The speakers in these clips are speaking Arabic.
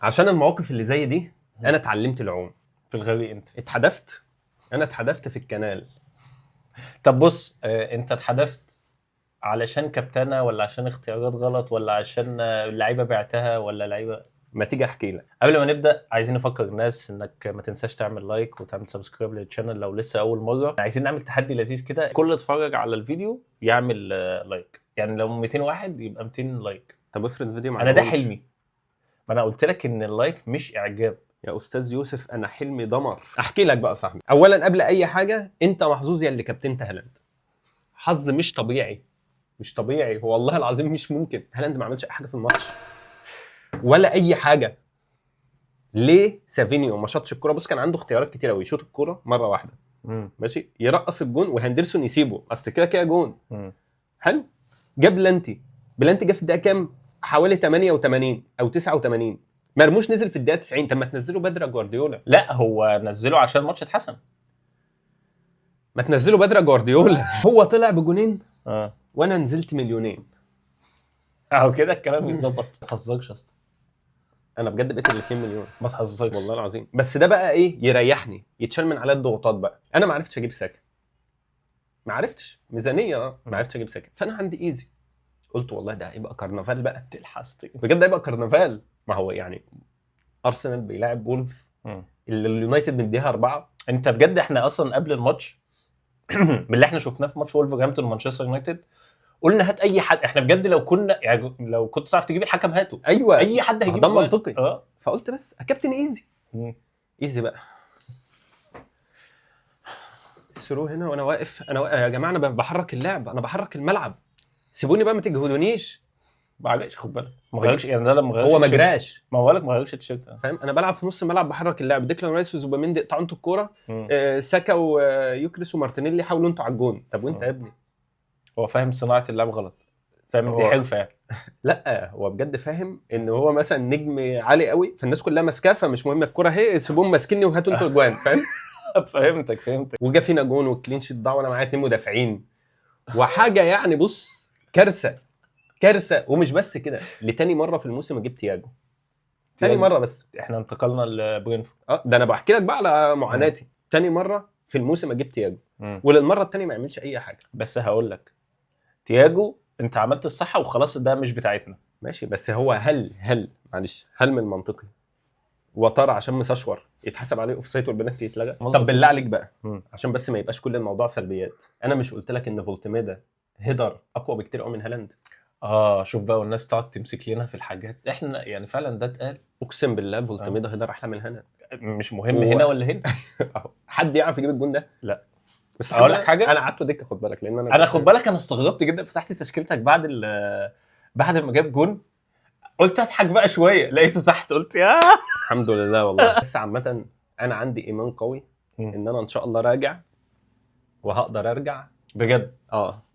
عشان المواقف اللي زي دي انا اتعلمت العوم في الغريق انت. انا اتحدفت في الكنال. طب بص، انت اتحدفت علشان كابتنة ولا عشان اختيارات غلط ولا عشان اللعيبه بعتها ولا لعيبه؟ ما تيجي احكي لك. قبل ما نبدا عايزين نفكر الناس انك ما تنساش تعمل لايك وتعمل سبسكرايب للشانل لو لسه اول مره. عايزين نعمل تحدي لذيذ كده، كل اتفرج على الفيديو يعمل لايك. يعني لو 200 واحد يبقى 200 لايك. طب افرض فيديو ما انا ده عجبهمش. حلمي. ما انا قلت لك ان اللايك مش اعجاب. يا استاذ يوسف انا حلمي دمر. احكي لك بقى صاحبي، اولا قبل اي حاجه انت محظوظ يا اللي كابتنت هالاند. حظ مش طبيعي، مش طبيعي، هو والله العظيم مش ممكن. هالاند ما عملش اي حاجه في الماتش ولا اي حاجه. ليه سافينيو ما شاطش الكوره؟ بص كان عنده اختيارات كتير قوي، يشوط الكوره مره واحده ماشي، يرقص الجون وهندرسون يسيبه، اصل كده كده جون. حلو. جاب بلانتي جه في الدقيقه كام؟ حوالي 88 او 89. مرموش نزل في الدقيقه 90. طب ما تنزله بدري جوارديولا. لا هو نزله عشان الماتش اتحسن. ما تنزله بدري جوارديولا. هو طلع بجونين اه وانا نزلت مليونين. اهو كده الكلام يتظبط. ما تهزرش يا اسطى، انا بجد بقيت ال 2 مليون ما تهزرش والله العظيم. بس ده بقى ايه؟ يريحني، يتشال من عليا الضغوطات بقى. انا ما عرفتش اجيب ساكن، ما عرفتش ميزانيه، ما عرفتش اجيب ساكن، فانا عندي ايزي. قلت والله ده هيبقى كرنفال بقى، تلحست بجد هيبقى كرنفال. ما هو يعني ارسنال بيلاعب وولفز اللي اليونايتد مديها 4. انت بجد احنا اصلا قبل الماتش من اللي احنا شفناه في ماتش وولفرهامبتون ومانشستر يونايتد قلنا هات اي حد. احنا بجد لو كنا يعني لو كنت تعرف تجيب الحكم هاته. ايوه اي حد هيجيب ده جوان. منطقي. فقلت بس كابتن ايزي. ايزي بقى. السرو هنا وانا واقف، يا جماعه انا بحرك اللعب، انا بحرك الملعب، سيبوني بقى ما تجهدونيش. ما عجبش، خد بالك ما غيرش يعني. ده لما غيرش هو ما جراش، ما بقولك ما غيرش التيشيرت. فاهم؟ انا بلعب في نص الملعب بحرك اللعب. ديكلان رايس وزوباميندي قطعوا انتوا الكوره، ساكا ويوكريس ومارتينيلي حاولوا انتوا على الجون. طب وانت يا ابني؟ هو فاهم صناعه اللعب غلط، فاهم دي حرفه يعني. لا هو بجد فاهم ان هو مثلا نجم عالي قوي فالناس كلها ماسكاه، فمش مهم الكوره اهي، سيبوهم ماسكيني وهاتوا انتوا الجوان، فاهم؟ فهمتك. وجا فينا جون والكلين شيت ضاع وانا معايا 2 مدافعين وحاجه يعني. بص كارثه. ومش بس كده، لتاني مره في الموسم جبت تياجو. تاني مره بس. احنا انتقلنا لبرينفورد. ده انا بحكي لك بقى على معاناتي. تاني مره في الموسم اجيب تياجو، وللمره الثانيه ما يعملش اي حاجه. بس هقول لك تياجو انت عملت الصح وخلاص، ده مش بتاعتنا ماشي. بس هو هل معلش، هل من منطقي وترى عشان مسشور يتحسب عليه اوفسايد والبنالتي يتلغى؟ طب بالله عليك بقى، عشان بس ما يبقاش كل الموضوع سلبيات، انا مش قلت لك ان فولتميدا هيدر اقوى بكتير قوي من هالاند؟ شوف بقى، والناس تقعد تمسك لنا في الحاجات، احنا يعني فعلا ده اتقال. اقسم بالله فولتميدا هيدر احلى من هالاند. مش مهم هنا ولا هنا. حد يعرف يجيب الجون ده؟ لا. بس اقول لك حاجه، انا قعدت دكه، خد بالك، لان انا خد بالك انا استغربت جدا. فتحت تشكيلتك بعد ما جاب جون، قلت اضحك بقى شويه، لقيته تحت قلت يا الحمد لله والله. بس عامه انا عندي ايمان قوي ان انا ان شاء الله راجع وهقدر ارجع بجد.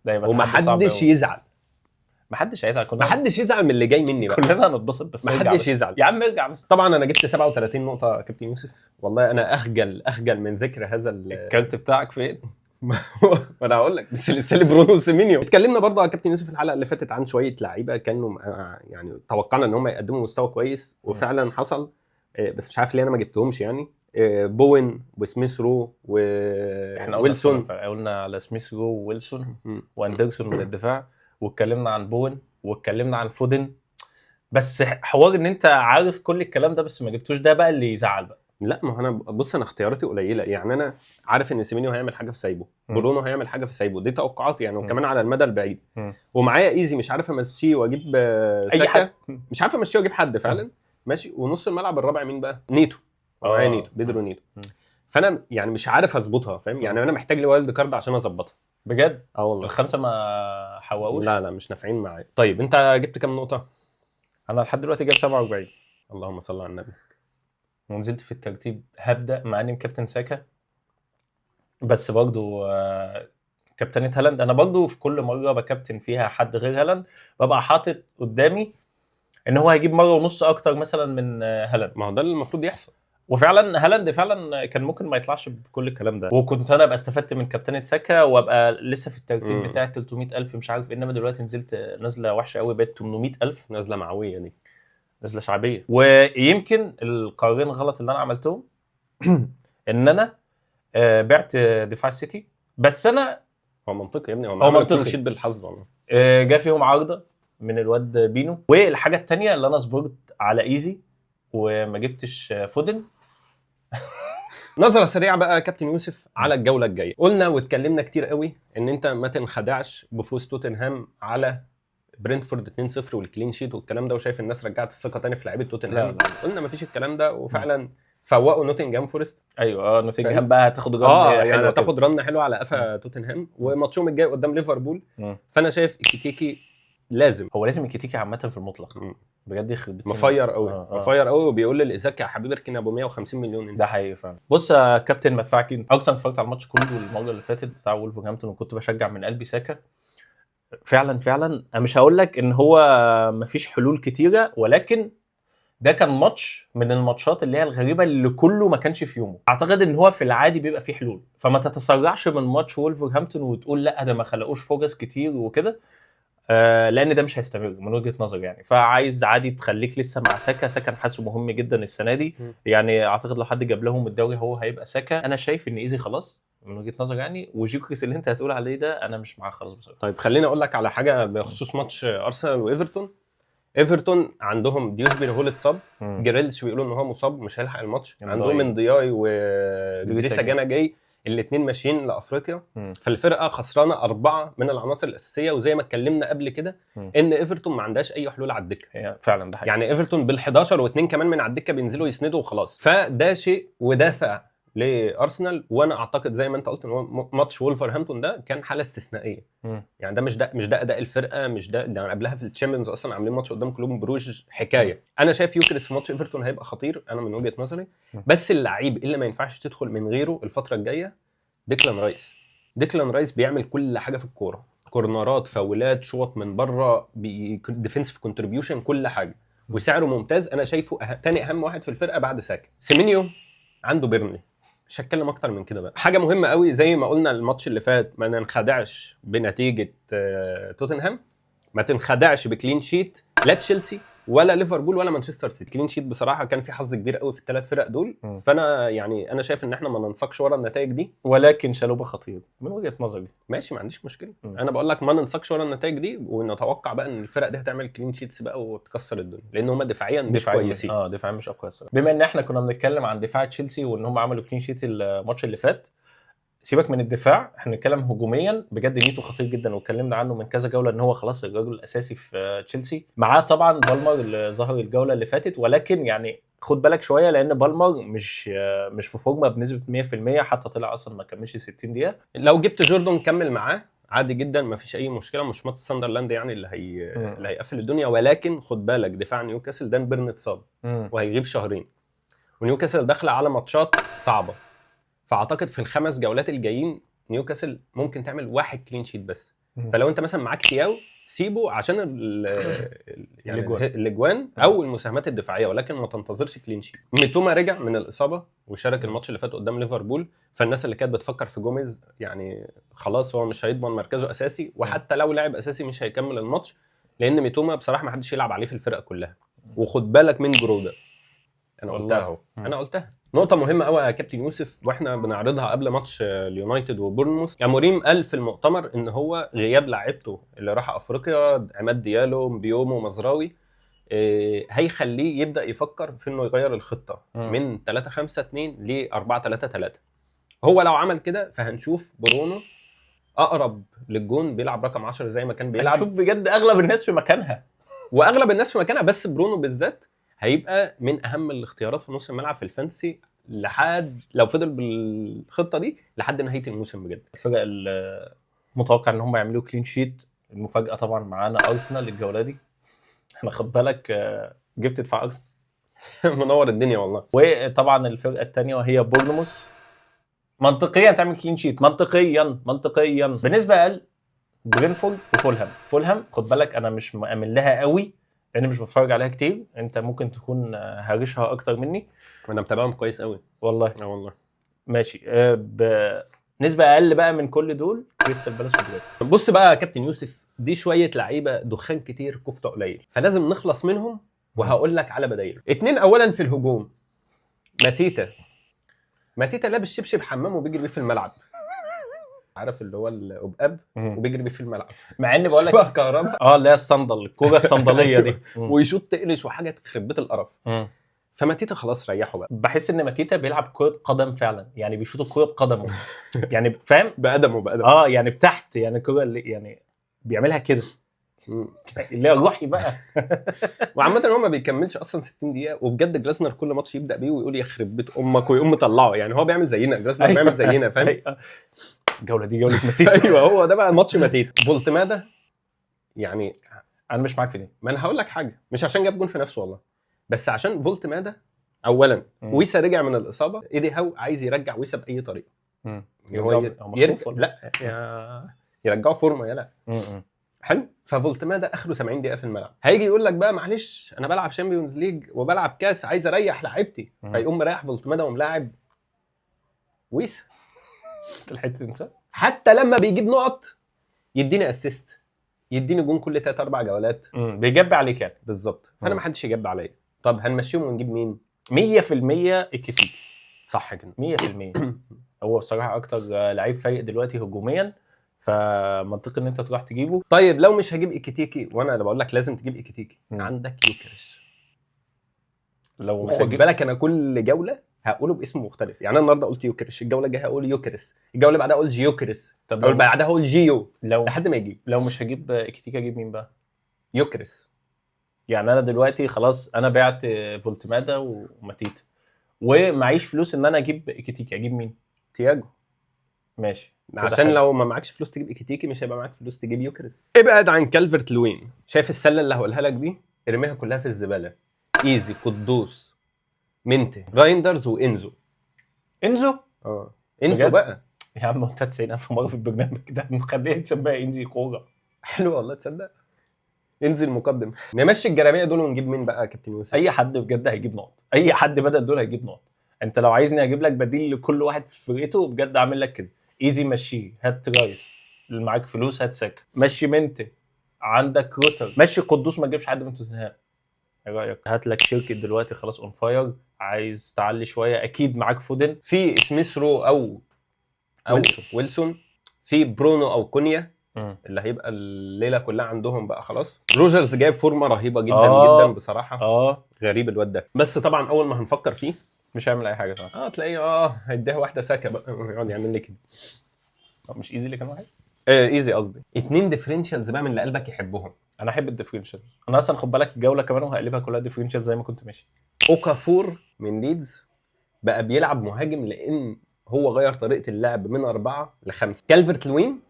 ده يبقى ومحدش يزعل. محدش هيزعل، محدش يزعل من اللي جاي مني بقى، كلنا هنتبسط. بس محدش يزعل يا عم ارجع بس. طبعا انا جبت 37 نقطه كابتن يوسف، والله انا اخجل من ذكر هذا الكارت بتاعك فين؟ ما انا هقول لك، بس لسه برونو وسيمينيو. اتكلمنا برضه على كابتن يوسف الحلقه اللي فاتت عن شويه لعيبه كانوا يعني توقعنا ان هم يقدموا مستوى كويس وفعلا حصل، بس مش عارف ليه انا ما جبتهمش يعني. بوين وسميث رو وويلسون. قلنا على سميث رو وويلسون واندرسون من الدفاع، واتكلمنا عن بوين واتكلمنا عن فودن. بس حوار ان انت عارف كل الكلام ده بس ما جبتوش، ده بقى اللي يزعل بقى. لا ما هو انا بص، انا اختياراتي قليله يعني. انا عارف ان سيمينيو هيعمل حاجه في سايبو، برونو هيعمل حاجه في سايبو، دي توقعاتي يعني، وكمان على المدى البعيد. ومعايا ايزي، مش عارف امشيه واجيب ساكا، مش عارف امشيه واجيب حد فعلا ماشي. ونص الملعب الرابع مين بقى؟ نيتو. معايا نيتو، بيدرو نيتو. فانا يعني مش عارف اظبطها، فاهم يعني؟ انا محتاج لي وايلد كارد عشان اظبطها بجد. والله الخمسه ما حوقوش. لا مش نافعين معايا. طيب انت جبت كام نقطه؟ انا لحد دلوقتي جايب 47. اللهم صل على النبي. ونزلت في الترتيب، هبدا مع اني كابتن ساكا، بس برضو كابتنة هالاند. انا برضو في كل مره بكابتن فيها حد غير هالاند ببقى حاطط قدامي ان هو هيجيب مره ونص اكتر مثلا من هالاند. ما هو ده اللي المفروض يحصل. وفعلا هالاند فعلا كان ممكن ما يطلعش بكل الكلام ده، وكنت انا ابقى استفدت من كابتنة ساكا وابقى لسه في الترتيب بتاع 300,000 مش عارف. انما دلوقتي نزلت نازله وحشه قوي، بقت 800,000 نازله معويه دي. نزله شعبيه. ويمكن القرارين غلط اللي انا عملتهم ان انا بعت دفاع السيتي، بس انا هو منطقي يا ابني، هو منطقي. شيت بالحظ والله. جا فيهم عارضه من الواد بينو. والحاجه الثانيه اللي انا صبرت على ايزي وما جبتش فودن. نظرة سريعة بقى يا كابتن يوسف على الجولة الجاية. قلنا واتكلمنا كتير قوي ان انت ما تنخدعش بفوز توتنهام على برينتفورد 2-0 والكلين شيت والكلام ده، وشايف الناس رجعت الثقة تاني في لعيبة توتنهام. لا. قلنا ما فيش الكلام ده، وفعلا فوقوا نوتنجهام فورست. ايوه نوتنجهام بقى هتاخد رن يعني هتاخد رن حلوه على قفا توتنهام، وماتشهم الجاي قدام ليفربول. فانا شايف الكيتيكي لازم، هو لازم الكيتيكي عامه في المطلق. بجد يخرب بيت مفير قوي مفير قوي، وبيقول للايزاك يا حبيبي اركن ابو 150 مليون. ده حقيقي فعلا. بص يا كابتن مدفعكي، اصلا اتفرجت على الماتش كله المره اللي فاتت بتاع وولفرهامبتون، وكنت بشجع من قلبي ساكا. فعلا انا مش هقول لك ان هو مفيش حلول كتيره، ولكن ده كان ماتش من الماتشات اللي هي الغريبه اللي كله ما كانش في يومه. اعتقد ان هو في العادي بيبقى فيه حلول، فما تتسرعش من ماتش وولفرهامبتون وتقول لا ده ما خلقوش فرص كتير وكده، لان ده مش هيستمر من وجهه نظري يعني. فعايز عادي تخليك لسه مع ساكا حاسه مهم جدا السنه دي. يعني اعتقد لو حد جاب لهم الدوري هو هيبقى ساكا. انا شايف ان ايزي خلاص من وجهه نظري يعني، وجيوكريس اللي انت هتقول عليه ده انا مش معاه خالص بصراحه. طيب خليني اقول لك على حاجه بخصوص ماتش ارسنال وايفرتون. ايفرتون عندهم ديوسبي هول اتصاب، جريلش بيقولوا ان هو مصاب مش هيلحق الماتش. عندهم اندياي ودريسا جانا جاي، الاثنين ماشيين لافريقيا. فالفرقه خسرانه 4 من العناصر الاساسيه، وزي ما اتكلمنا قبل كده ان ايفرتون ما عندهاش اي حلول على الدكه. فعلا ده حقيقي. يعني ايفرتون بال11 واثنين كمان من على الدكه بينزلوا يسندوا وخلاص. فده شيء ودافع لارسنال. وانا اعتقد زي ما انت قلت ان هو ماتش وولفرهامبتون ده كان حاله استثنائيه. يعني ده مش ده اداء الفرقه، مش ده يعني قبلها في الشامبيونز اصلا عاملين ماتش قدام كلوب بروج حكايه. انا شايف يوكريس في ماتش ايفرتون هيبقى خطير، انا من وجهه نظري. بس اللعيب اللي ما ينفعش تدخل من غيره الفتره الجايه ديكلان رايس. ديكلان رايس بيعمل كل حاجه في الكوره، كورنرات، فاولات، شوط من بره، ديفنسيف كونتريبيوشن، كل حاجه، وسعره ممتاز. انا شايفه تاني اهم واحد في الفرقه بعد ساكا. سيمينيو عنده بيرنلي، مش هتكلم اكتر من كده بقى. حاجه مهمه قوي زي ما قلنا الماتش اللي فات، ما ننخدعش بنتيجه توتنهام، ما تنخدعش بكلين شيت لا تشيلسي ولا ليفربول ولا مانشستر سيتي. كلين شيت بصراحه كان في حظ كبير قوي في الثلاث فرق دول. فانا يعني انا شايف ان احنا ما ننسقش ورا النتائج دي، ولكن شالوبه خطير من وجهه نظري. ماشي ما عنديش مشكله. انا بقول لك ما ننسقش ورا النتائج دي، ونتوقع بقى ان الفرق دي هتعمل كلين شيتس بقى وتكسر الدنيا، لان هم دفاعيا مش كويسين. دفاعيا مش اقوى الصراحه. بما ان احنا كنا بنتكلم عن دفاع تشيلسي وان هم عملوا كلين شيت الماتش اللي فات، سيبك من الدفاع، احنا نتكلم هجوميا. بجد نيتو خطير جدا، واتكلمنا عنه من كذا جوله ان هو خلاص الرجل الاساسي في تشيلسي. معاه طبعا بالمر اللي ظهر الجوله اللي فاتت، ولكن يعني خد بالك شويه لان بالمر مش في فورمه بنسبه 100%، حتى طلع اصلا ما كملش 60 دقيقه. لو جبت جوردون كمل معاه عادي جدا، ما فيش اي مشكله. مش ماتش ساندرلاند يعني اللي هيقفل الدنيا، ولكن خد بالك دفاع نيوكاسل دان بيرن اتصاب وهيغيب شهرين، ونيوكاسل داخله على ماتشات صعبه. فاعتقد في ال5 جولات الجايين نيوكاسل ممكن تعمل 1 كلين شيت بس. فلو انت مثلا معاك تياو سيبه عشان يعني الاجوان او المساهمات الدفاعيه، ولكن ما تنتظرش كلين شيت. ميتوما رجع من الاصابه وشارك الماتش اللي فات قدام ليفربول، فالناس اللي كانت بتفكر في جوميز يعني خلاص هو مش هيضمن مركزه اساسي، وحتى لو لعب اساسي مش هيكمل الماتش، لان ميتوما بصراحه ما حدش يلعب عليه في الفرقه كلها. وخد بالك من جرودا، انا قلتها اهو، انا قلتها. نقطة مهمة قوي يا كابتن يوسف واحنا بنعرضها قبل ماتش اليونايتد وبورنموث. اموريم قال في المؤتمر ان هو غياب لاعيبته اللي راح افريقيا، عماد ديالو، مبيومو، مزراوي، هيخليه يبدا يفكر في انه يغير الخطة من 3-5-2 ل 4-3-3. هو لو عمل كده فهنشوف برونو اقرب للجون بيلعب رقم 10 زي ما كان بيلعب. شوف بجد اغلب الناس في مكانها، واغلب الناس في مكانها، بس برونو بالذات هيبقى من اهم الاختيارات في نص الملعب في الفانتسي لحد لو فضل بالخطه دي لحد نهايه الموسم. بجد الفرق المتوقع ان هم يعملوا كلين شيت، المفاجاه طبعا معانا ارسنال الجوله دي. انا خد بالك جبت دفاع ارسنال منور الدنيا والله. وطبعا الفرقه الثانيه وهي بورنموث منطقيا تعمل كلين شيت، منطقيا بالنسبه اقل برينفورد وفولهام خد بالك انا مش مؤمن لها قوي لاني مش بتفرج عليها كتير. انت ممكن تكون هارشها اكتر مني، انا متابعهم كويس قوي والله. والله ماشي. بنسبه اقل بقى من كل دول كريستال بالاس وبريتون. بص بقى يا كابتن يوسف، دي شويه لعيبه دخان كتير كفته قليل، فلازم نخلص منهم وهقول لك على بدايله. 2 اولا في الهجوم، ماتيتا لابس شبشب حمام وبيجري بيه في الملعب، عارف اللي هو الأبقاب، وبيجري بيه في الملعب، مع اني بقول لك شبه كهرباء اللي هي الصندل، الكوره الصندليه دي. ويشوط تقلش وحاجه تخرب بيت القرف. فماتيتا خلاص ريحه بقى. بحس ان ماتيتا بيلعب كرة قدم فعلا، يعني بيشوط الكرة بقدمه يعني فاهم، بقدمه يعني بتحت، يعني الكرة اللي يعني بيعملها كده اللي هي روحي بقى. وعامة هو ما بيكملش اصلا 60 دقيقة، وبجد جلاسنر كل ماتش يبدأ بيه ويقول يخرب بيت امك ويقوم مطلعه، يعني هو بيعمل زينا، جلاسنر بيعمل زينا، فاهم؟ الجولة دي جولة ماتيتا. ايوه هو ده بقى ماتش ماتيتا. فولتمادا يعني انا مش معاك في دي. ما انا هقول لك حاجة، مش عشان جاب جون في نفسه والله، بس عشان فولتمادا اولا ويسا رجع من الاصابة، ايدي هاو عايز يرجع ويسا باي طريقة. هو لا يرجعه فورمه يلا. حلو. ففولتمادا اخره 70 دقيقه في الملعب، هيجي يقول لك بقى معلش انا بلعب شامبيونز ليج وبلعب كاس، عايز اريح لعيبتي، فيقوم مريح فولتمادا وملاعب ويسا. الحته انسى، حتى لما بيجيب نقط يديني اسيست، يديني جون كل 3-4 جولات، بيجب عليك يعني. بالظبط. فانا ما حدش يجب عليا. طب هنمشيهم ونجيب مين؟ 100% الكتيكي. صح كده 100%. هو بصراحه اكتر لعيب فايق دلوقتي هجوميا، فمنطقي ان انت تروح تجيبه. طيب لو مش هجيب ايكيتيكي، وانا اللي بقول لك لازم تجيب ايكيتيكي، عندك يوكريش. لو خد بالك انا كل جوله هقوله باسم مختلف، يعني انا النهارده قلت يوكريش، الجوله الجايه هقول يوكريس، الجوله اللي بعدها اقول جيوكريس، طب الجوله اللي بعدها اقول جيو، لو لحد ما يجيب. لو مش هجيب ايكيتيكي اجيب مين بقى؟ يوكريس. يعني انا دلوقتي خلاص انا بعت فولتمادا وماتيتا ومعيش فلوس ان انا اجيب ايكيتيكي، اجيب مين؟ تياجو. ماشي، عشان لو ما معكش فلوس تجيب ايكيتيكي مش هيبقى معاك فلوس تجيب يوكريس. ابعد عن كالفرت لوين. شايف السله اللي هقولها لك دي؟ ارميها كلها في الزباله. ايزي، قدوس، منتي، رايندرز، وانزو. انزو انزو بجد؟ بقى يا عم قلت 90,000 مره في البرنامج ده، مخليه تسميها انزي كوره. حلو والله، تصدق انزل مقدم. نمشي الجرابيع دول ونجيب مين بقى يا كابتن يوسف؟ اي حد بجد هيجيب نقط، اي حد بدل دول هيجيب نقط. انت لو عايزني اجيب لك بديل لكل واحد في فرقته بجد اعمل لك كده. ايزي مشيه، هات رايس، اللي معاك فلوس هات ساكا، مشي منتي، عندك روتر، مشي قدوس، ما تجيبش حد من توتنهام. ايه رايك؟ هات لك شركه دلوقتي خلاص اون فاير، عايز تعلي شويه اكيد معاك فودن، في سميث رو او ويلسون، في برونو او كونيا اللي هيبقى الليله كلها عندهم بقى خلاص. روجرز جايب فورمه رهيبه جدا جدا بصراحه. غريب الواد ده، بس طبعا اول ما هنفكر فيه مش هيعمل اي حاجه طبعا. تلاقيه هيديها واحده ساكه بقى يقعد يعمل لي كده. مش ايزي اللي كان واحد؟ ايزي قصدي. 2 ديفرنشالز بقى من اللي قلبك يحبهم. انا احب الديفرنشال، انا اصلا خد بالك الجوله كمان وهقلبها كلها ديفرنشال زي ما كنت ماشي. اوكافور من ليدز بقى بيلعب مهاجم، لان هو غير طريقه اللعب من 4 ل5. كالفرت لوين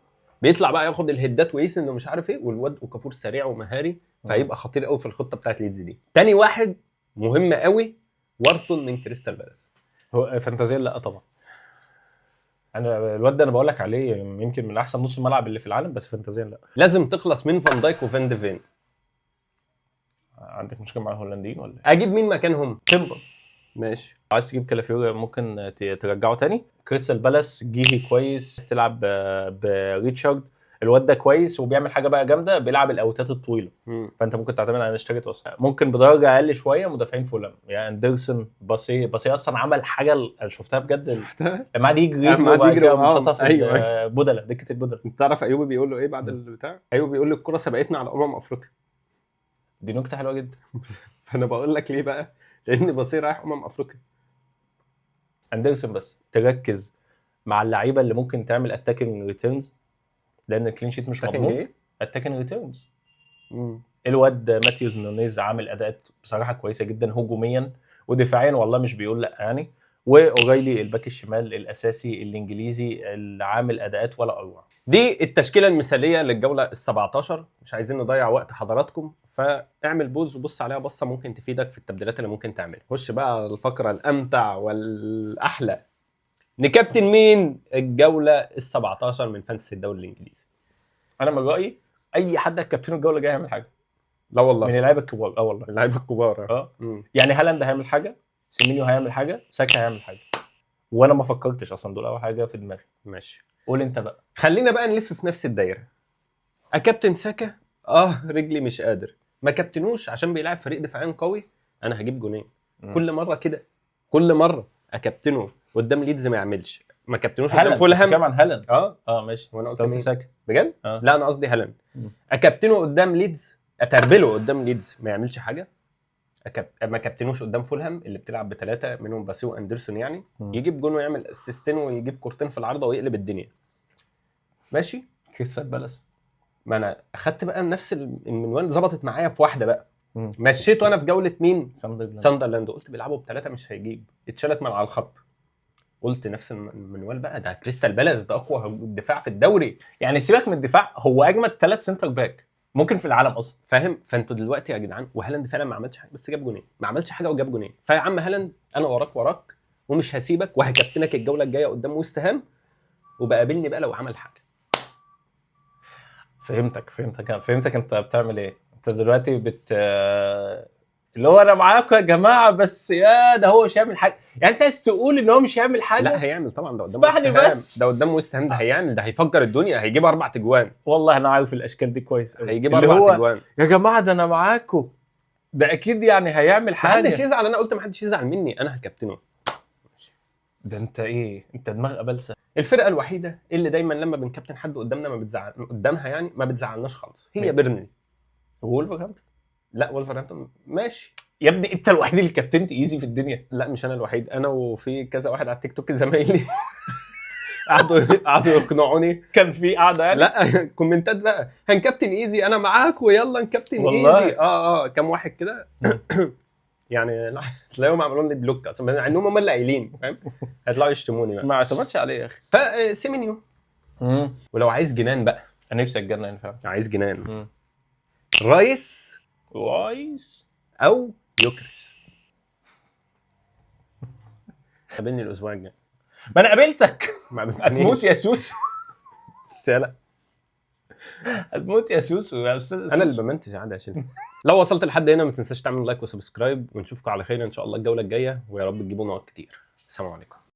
بيطلع بقى ياخد الهدات ويسند ومش عارف ايه، والواد اوكافور سريع ومهاري، فهيبقى خطير قوي في الخطه بتاعت ليدز دي. تاني واحد مهم قوي وارتون من كريستال بالاس. هو فانتازيا لا طبعا، انا الواد ده انا بقول لك عليه يمكن من احسن نص الملعب اللي في العالم، بس فانتازيا لا. لازم تخلص من فان دايك وفان ديفين. عندك مشكله مع الهولنديين ولا ايه؟ اجيب مين مكانهم؟ تمبر. ماشي. عايز تجيب كالافيوري ممكن ترجعه تاني. كريستال بالاس جيهي كويس، تلعب بريتشارد، الواد ده كويس وبيعمل حاجه بقى جامده، بيلعب الاوتات الطويله. فانت ممكن تعتمد على اشتريت اصلا. ممكن بدرجه اقل شويه مدافعين فولم، يعني اندرسون، باسي اصلا عمل حاجه انا شفتها بجد، لما قعد يجري وشاطها في بدله، دكه البدله. انت تعرف ايوبي بيقول له ايه بعد البتاع؟ ايوبي بيقول له الكره سبقتنا على افريقيا. دي نكته حلوه جدا. فانا بقول لك ليه بقى، لان باسي رايح افريقيا. اندرسون بس تركز مع اللعيبه اللي ممكن تعمل اتاكينج ريتيرنز، لان الكلين شيت مش مضمون. اتاكينج ريتيرنز. الواد ماتيوز نونيز عامل اداءات بصراحه كويسه جدا هجوميا ودفاعيا، والله مش بيقول لا يعني. واورايلي الباك الشمال الاساسي الانجليزي اللي عامل اداءات ولا اروع. دي التشكيله المثاليه للجوله ال17. مش عايزين نضيع وقت حضراتكم، فاعمل بوز وبص عليها بصه ممكن تفيدك في التبديلات اللي ممكن تعملها. خش بقى على الفقره الامتع والاحلى. نكابتن مين الجوله ال17 من فانتسي الدوري الانجليزي؟ انا من رايي اي حد كابتن الجوله جاي يعمل حاجه. لا والله، من اللعيبه الكبار. والله اللعيبه الكبار. يعني هالاند هيعمل حاجه، سيمينيو هيعمل حاجه، ساكا هيعمل حاجه، وانا ما فكرتش اصلا دول اول حاجه في دماغي. ماشي، قول انت بقى. خلينا بقى نلف في نفس الدايره. كابتن ساكا رجلي مش قادر. ما كابتنوش عشان بيلعب فريق دفاعيا قوي، انا هجيب جونين. مم. كل مره كده، كل مره اكابتنه قدام ليدز ما يعملش، ما كابتنوش قدام هالاند فولهام. كمان هالاند. اه ماشي. وانا قلت استنى مين؟ ساكا. بجد؟ آه. لا انا قصدي هالاند. مم. اكابتنه قدام ليدز، اتربله قدام ليدز ما يعملش حاجه. ما كابتنوش قدام فولهام اللي بتلعب بثلاثه منهم باسيو اندرسون يعني، مم. يجيب جون ويعمل اسيستين ويجيب كورتين في العارضه ويقلب الدنيا. ماشي. كريستال بالاس. ما انا اخدت بقى نفس المنوال، ظبطت معايا في واحده بقى. مم. مشيته انا في جوله مين؟ ساندرلاند. ساندرلاند. قلت بيلعبوا بثلاثه مش هيجيب، اتشالت من على الخط. قلت نفس المنوال بقى، ده كريستال بالاس ده اقوى دفاع في الدوري. يعني سيبك من الدفاع، هو اجمد 3 سنتر باك ممكن في العالم اصلا. فاهم؟ فانتوا دلوقتي يا جدعان، وهالاند فعلا ما عملش حاجه بس جاب جونين، ما عملش حاجه وجاب جونين. فيا عم هالاند انا وراك ومش هسيبك، وهكابتنك الجوله الجايه قدام وست هام، وبقابلني بقى لو عمل حاجه. فهمتك انت بتعمل ايه. انت دلوقتي اللي هو انا معاكم يا جماعه، بس يا ده هو مش هيعمل حاجه. يعني انت عايز تقول ان هو مش هيعمل حاجه؟ لا هيعمل طبعا، ده قدام اسمح لي وست هام. بس. ده قدام وست هام، ده هيعمل، ده هيفجر الدنيا، هيجيب 4 تجوان. والله انا عارف الاشكال دي كويس قوي. هيجيب اللي 4 هو تجوان. يا جماعه ده انا معاكم، ده اكيد يعني هيعمل حاجه. محدش يزعل، انا قلت محدش يزعل مني، انا هكابتنه. ده انت ايه؟ انت دماغ قبلسه. الفرقه الوحيده اللي دايما لما بنكابتن حد قدامنا ما بتزعل قدامها، يعني ما بتزعلناش خالص، هي مين؟ بيرنلي. وولفرهامبتون. لا وولفرهامبتون ماشي. يا ابني انت الوحيد اللي كابتنت ايزي في الدنيا. لا مش انا الوحيد، انا وفي كذا واحد على التيك توك زمايلي قعدوا يقنعوني. كان في قاعده يعني. لا كومنتات بقى، هنكابتن ايزي انا معاك ويلا نكابتن والله. ايزي. كم واحد كده يعني لا تلاقيهم عملوا لي بلوك اصلا، مع انهم هم اللي قايلين، فاهم؟ هيطلعوا يشتموني بس بقى. ما اعتمدش عليه يا اخي. فسيمينيو. ولو عايز جنان بقى، انا نفسي اتجنن فعلا. عايز جنان، رايس كويس. او يوكريش. قابلني الاسبوع الجاي. ما انا قابلتك. ما هتموت قابلتنيش يا سوسو. بس لا، هتموت يا سوسو يا استاذ. انا اللي بمنتج عادي عشان. لو وصلت لحد هنا ما تنساش تعمل لايك وسبسكرايب، ونشوفكم على خير ان شاء الله الجوله الجايه، ويا رب تجيبوا نقط كتير. السلام عليكم.